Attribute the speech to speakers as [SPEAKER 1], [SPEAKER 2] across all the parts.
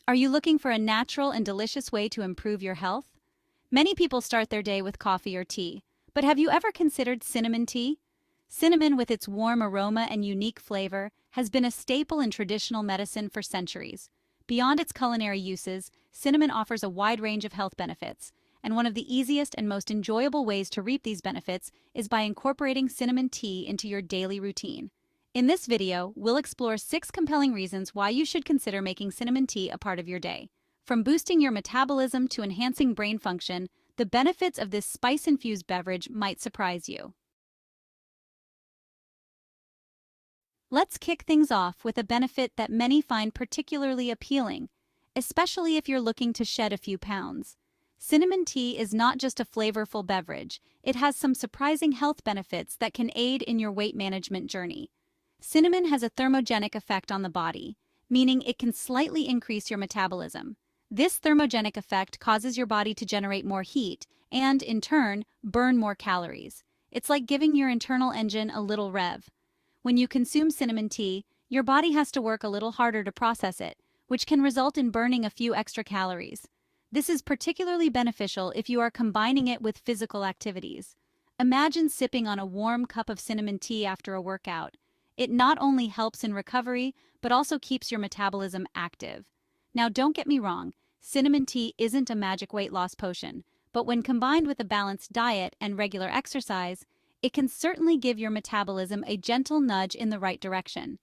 [SPEAKER 1] Are you looking for a natural and delicious way to improve your health? Many people start their day with coffee or tea, but have you ever considered cinnamon tea? Cinnamon, with its warm aroma and unique flavor, has been a staple in traditional medicine for centuries. Beyond its culinary uses, cinnamon offers a wide range of health benefits, and one of the easiest and most enjoyable ways to reap these benefits is by incorporating cinnamon tea into your daily routine. In this video, we'll explore 6 compelling reasons why you should consider making cinnamon tea a part of your day. From boosting your metabolism to enhancing brain function, the benefits of this spice-infused beverage might surprise you. Let's kick things off with a benefit that many find particularly appealing, especially if you're looking to shed a few pounds. Cinnamon tea is not just a flavorful beverage, it has some surprising health benefits that can aid in your weight management journey. Cinnamon has a thermogenic effect on the body, meaning it can slightly increase your metabolism. This thermogenic effect causes your body to generate more heat and, in turn, burn more calories. It's like giving your internal engine a little rev. When you consume cinnamon tea, your body has to work a little harder to process it, which can result in burning a few extra calories. This is particularly beneficial if you are combining it with physical activities. Imagine sipping on a warm cup of cinnamon tea after a workout. It not only helps in recovery, but also keeps your metabolism active. Now, don't get me wrong, cinnamon tea isn't a magic weight loss potion, but when combined with a balanced diet and regular exercise, it can certainly give your metabolism a gentle nudge in the right direction.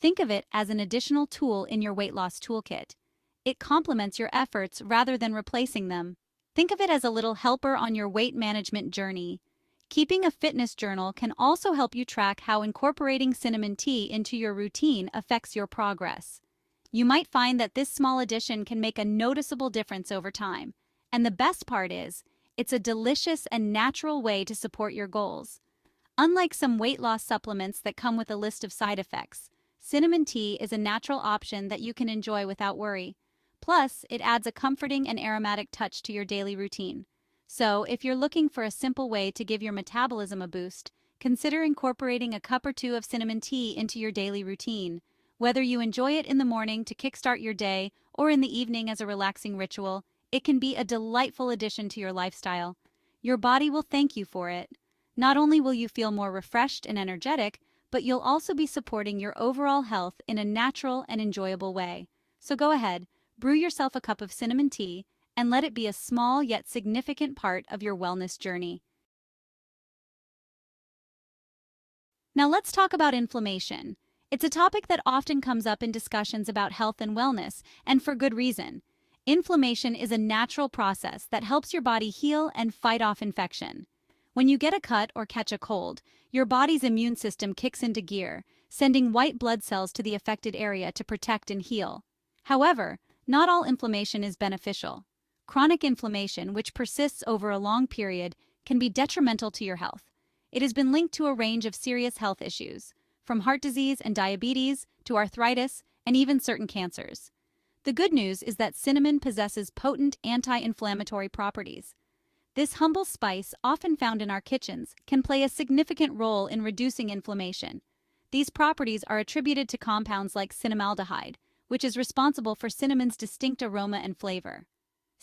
[SPEAKER 1] Think of it as an additional tool in your weight loss toolkit. It complements your efforts rather than replacing them. Think of it as a little helper on your weight management journey. Keeping a fitness journal can also help you track how incorporating cinnamon tea into your routine affects your progress. You might find that this small addition can make a noticeable difference over time. And the best part is, it's a delicious and natural way to support your goals. Unlike some weight loss supplements that come with a list of side effects, cinnamon tea is a natural option that you can enjoy without worry. Plus, it adds a comforting and aromatic touch to your daily routine. So, if you're looking for a simple way to give your metabolism a boost, consider incorporating a cup or two of cinnamon tea into your daily routine. Whether you enjoy it in the morning to kickstart your day or in the evening as a relaxing ritual, it can be a delightful addition to your lifestyle. Your body will thank you for it. Not only will you feel more refreshed and energetic, but you'll also be supporting your overall health in a natural and enjoyable way. So go ahead, brew yourself a cup of cinnamon tea, and let it be a small yet significant part of your wellness journey. Now let's talk about inflammation. It's a topic that often comes up in discussions about health and wellness, and for good reason. Inflammation is a natural process that helps your body heal and fight off infection. When you get a cut or catch a cold, your body's immune system kicks into gear, sending white blood cells to the affected area to protect and heal. However, not all inflammation is beneficial. Chronic inflammation, which persists over a long period, can be detrimental to your health. It has been linked to a range of serious health issues, from heart disease and diabetes to arthritis and even certain cancers. The good news is that cinnamon possesses potent anti-inflammatory properties. This humble spice, often found in our kitchens, can play a significant role in reducing inflammation. These properties are attributed to compounds like cinnamaldehyde, which is responsible for cinnamon's distinct aroma and flavor.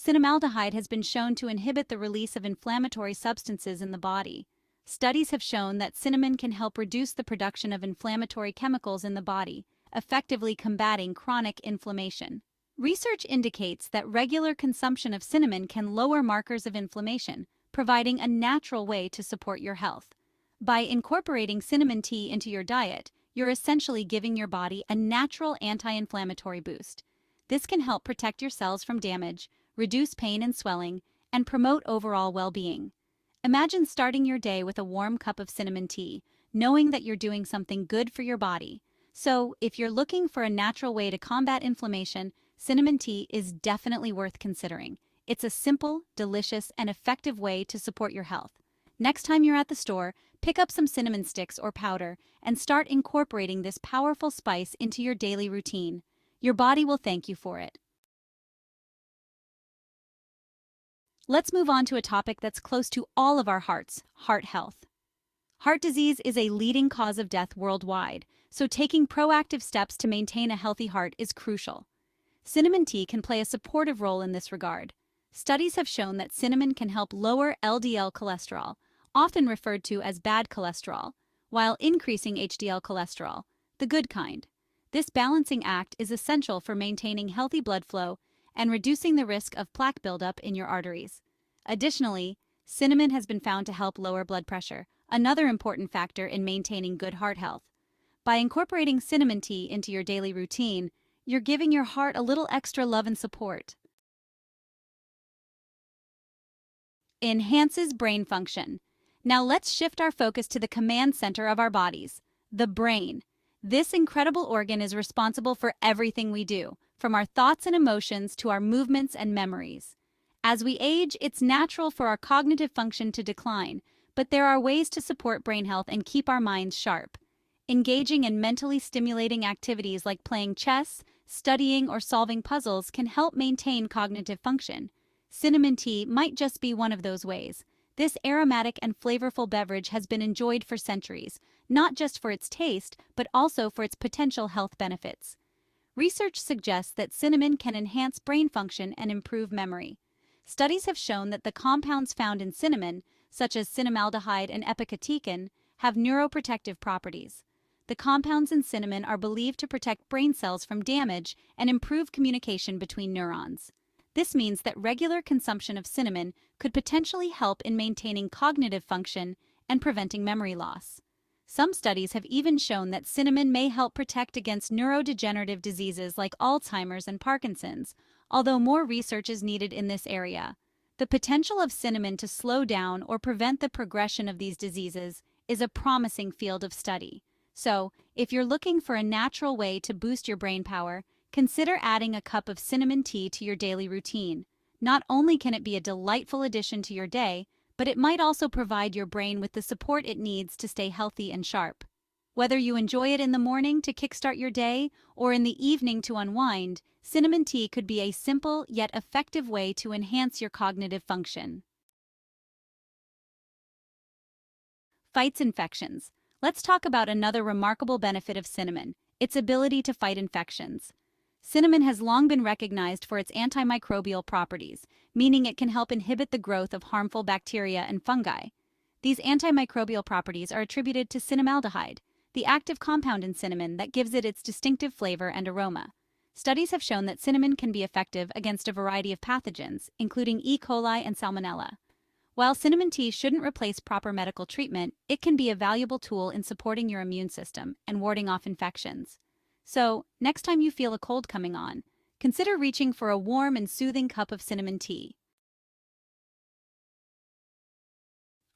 [SPEAKER 1] Cinnamaldehyde has been shown to inhibit the release of inflammatory substances in the body. Studies have shown that cinnamon can help reduce the production of inflammatory chemicals in the body, effectively combating chronic inflammation. Research indicates that regular consumption of cinnamon can lower markers of inflammation, providing a natural way to support your health. By incorporating cinnamon tea into your diet, you're essentially giving your body a natural anti-inflammatory boost. This can help protect your cells from damage, reduce pain and swelling, and promote overall well-being. Imagine starting your day with a warm cup of cinnamon tea, knowing that you're doing something good for your body. So, if you're looking for a natural way to combat inflammation, cinnamon tea is definitely worth considering. It's a simple, delicious, and effective way to support your health. Next time you're at the store, pick up some cinnamon sticks or powder and start incorporating this powerful spice into your daily routine. Your body will thank you for it. Let's move on to a topic that's close to all of our hearts: heart health. Heart disease is a leading cause of death worldwide, so taking proactive steps to maintain a healthy heart is crucial. Cinnamon tea can play a supportive role in this regard. Studies have shown that cinnamon can help lower LDL cholesterol, often referred to as bad cholesterol, while increasing HDL cholesterol, the good kind. This balancing act is essential for maintaining healthy blood flow and reducing the risk of plaque buildup in your arteries. Additionally, cinnamon has been found to help lower blood pressure, another important factor in maintaining good heart health. By incorporating cinnamon tea into your daily routine, you're giving your heart a little extra love and support. Enhances brain function. Now let's shift our focus to the command center of our bodies, the brain. This incredible organ is responsible for everything we do, from our thoughts and emotions to our movements and memories. As we age, it's natural for our cognitive function to decline, but there are ways to support brain health and keep our minds sharp. Engaging in mentally stimulating activities like playing chess, studying, or solving puzzles can help maintain cognitive function. Cinnamon tea might just be one of those ways. This aromatic and flavorful beverage has been enjoyed for centuries, not just for its taste, but also for its potential health benefits. Research suggests that cinnamon can enhance brain function and improve memory. Studies have shown that the compounds found in cinnamon, such as cinnamaldehyde and epicatechin, have neuroprotective properties. The compounds in cinnamon are believed to protect brain cells from damage and improve communication between neurons. This means that regular consumption of cinnamon could potentially help in maintaining cognitive function and preventing memory loss. Some studies have even shown that cinnamon may help protect against neurodegenerative diseases like Alzheimer's and Parkinson's, although more research is needed in this area. The potential of cinnamon to slow down or prevent the progression of these diseases is a promising field of study. So, if you're looking for a natural way to boost your brain power, consider adding a cup of cinnamon tea to your daily routine. Not only can it be a delightful addition to your day, but it might also provide your brain with the support it needs to stay healthy and sharp. Whether you enjoy it in the morning to kickstart your day or in the evening to unwind, cinnamon tea could be a simple yet effective way to enhance your cognitive function. Fights infections. Let's talk about another remarkable benefit of cinnamon, its ability to fight infections. Cinnamon has long been recognized for its antimicrobial properties, meaning it can help inhibit the growth of harmful bacteria and fungi. These antimicrobial properties are attributed to cinnamaldehyde, the active compound in cinnamon that gives it its distinctive flavor and aroma. Studies have shown that cinnamon can be effective against a variety of pathogens, including E. coli and Salmonella. While cinnamon tea shouldn't replace proper medical treatment, it can be a valuable tool in supporting your immune system and warding off infections. So, next time you feel a cold coming on, consider reaching for a warm and soothing cup of cinnamon tea.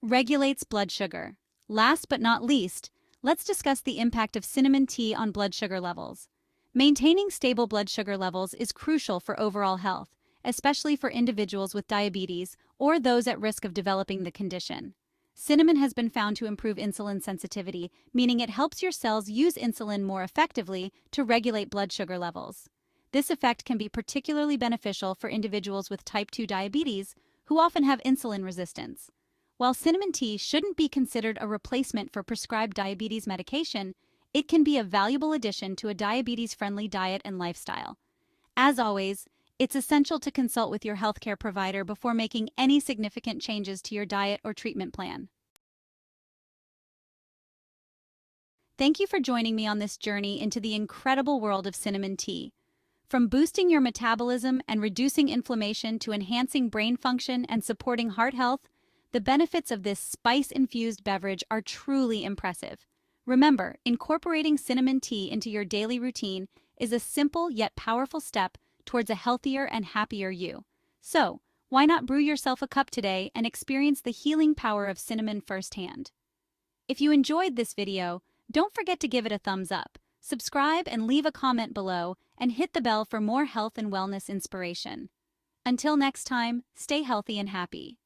[SPEAKER 1] Regulates blood sugar. Last but not least, let's discuss the impact of cinnamon tea on blood sugar levels. Maintaining stable blood sugar levels is crucial for overall health, especially for individuals with diabetes or those at risk of developing the condition. Cinnamon has been found to improve insulin sensitivity, meaning it helps your cells use insulin more effectively to regulate blood sugar levels. This effect can be particularly beneficial for individuals with type 2 diabetes who often have insulin resistance. While cinnamon tea shouldn't be considered a replacement for prescribed diabetes medication, it can be a valuable addition to a diabetes-friendly diet and lifestyle. As always, it's essential to consult with your healthcare provider before making any significant changes to your diet or treatment plan. Thank you for joining me on this journey into the incredible world of cinnamon tea. From boosting your metabolism and reducing inflammation to enhancing brain function and supporting heart health, the benefits of this spice-infused beverage are truly impressive. Remember, incorporating cinnamon tea into your daily routine is a simple yet powerful step towards a healthier and happier you. So, why not brew yourself a cup today and experience the healing power of cinnamon firsthand? If you enjoyed this video, don't forget to give it a thumbs up, subscribe and leave a comment below, and hit the bell for more health and wellness inspiration. Until next time, stay healthy and happy.